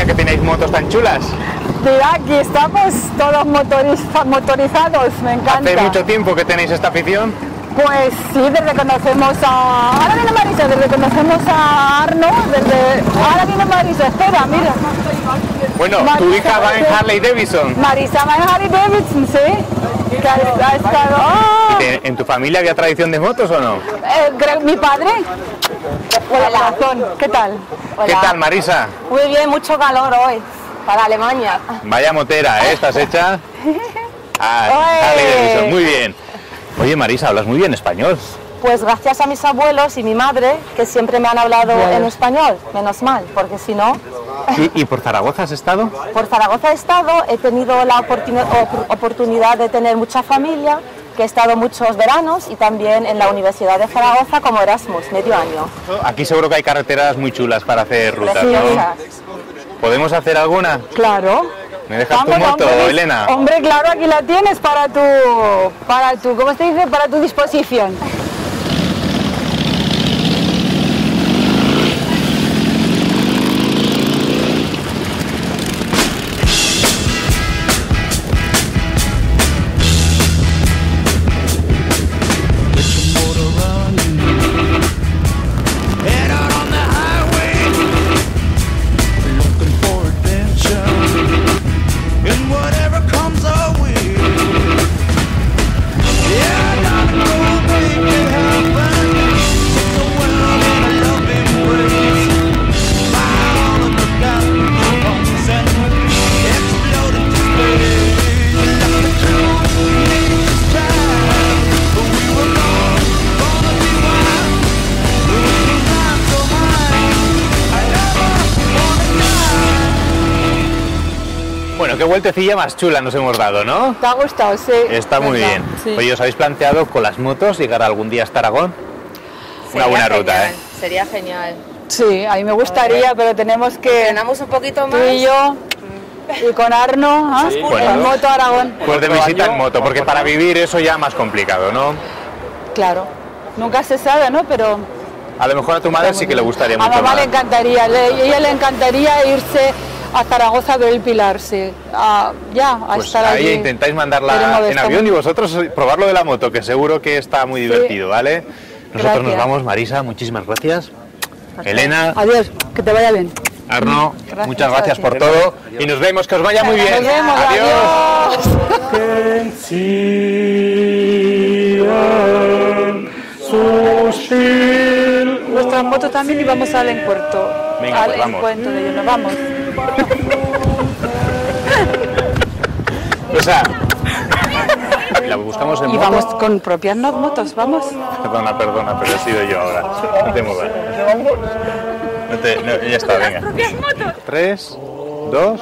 sabía que tenéis motos tan chulas. Mira, aquí estamos todos motorizados, me encanta. ¿Hace mucho tiempo que tenéis esta afición? Pues sí, desde que conocemos a... Ahora viene Marisa, desde que conocemos a Arno, Ahora viene Marisa, espera, mira. Bueno, Marisa, tu hija va en Harley Davidson. Marisa va en Harley Davidson, sí. Que ha estado... ¡Oh! ¿En tu familia había tradición de motos o no? Mi padre. Hola. ¿Qué tal? Hola. ¿Qué tal, Marisa? Muy bien, mucho calor hoy para Alemania. Vaya motera, ¿eh? ¿Estás hecha? Harley Davidson, muy bien. Oye, Marisa, hablas muy bien español. Pues gracias a mis abuelos y mi madre, que siempre me han hablado en español, menos mal, porque si no... ¿Y por Zaragoza has estado? Por Zaragoza he estado, he tenido la oportunidad de tener mucha familia, que he estado muchos veranos y también en la Universidad de Zaragoza como Erasmus, medio año. Aquí seguro que hay carreteras muy chulas para hacer rutas, Preciosas. ¿no? ¿Podemos hacer alguna? Claro. ¿Me dejas tu moto, Elena? Hombre, claro, aquí la tienes para tu, ¿cómo se dice? Para tu disposición. Bueno, qué vueltecilla más chula nos hemos dado, ¿no? ¿Te ha gustado? Sí. Está muy bien. Sí. Oye, ¿os habéis planteado con las motos llegar algún día hasta Aragón? Una buena ruta, ¿eh? Sería genial. Sí, a mí me gustaría, pero tenemos que... Entrenamos un poquito Tú más. y yo, y con Arno, ¿ah? Sí, En bueno. moto a Aragón. Pues de visita en moto, porque para vivir eso ya más complicado, ¿no? Claro. Nunca se sabe, ¿no? Pero... A lo mejor a tu madre sí que le gustaría A mucho mamá más. le encantaría, a ella le encantaría irse a Zaragoza del Pilar, sí. A Pues estar ahí allí. intentáis Veremos mandarla de en esto. avión y vosotros probarlo de la moto, que seguro que está muy divertido, ¿vale? Nosotros Gracias. nos vamos, Marisa, muchísimas gracias. Elena, Adiós, que te vaya bien. Arno, Gracias muchas a gracias ti. por todo y nos vemos, que os vaya muy bien. Nos vemos, adiós. Nuestra moto también y vamos al encuentro. Venga, al pues vamos. encuentro de ellos, nos vamos. O sea, la buscamos en Y moto. vamos con propias motos, vamos. Perdona, pero he sido yo ahora. No te muevas. Ya está, venga. 3, 2.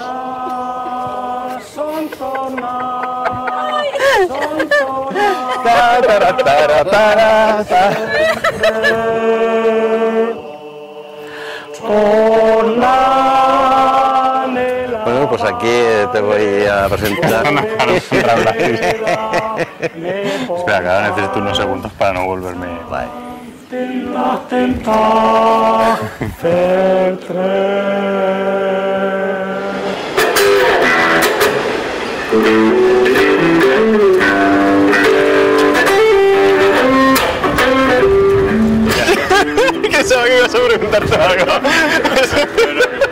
Bueno, pues aquí te voy a presentar. Espera, que ahora necesito unos segundos para no volverme. Que sabía que ibas a preguntarte algo.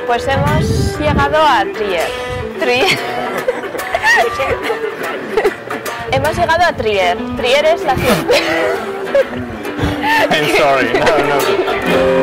Pues hemos llegado a Trier. Hemos llegado a Trier. Trier es la ciudad. I'm sorry. No.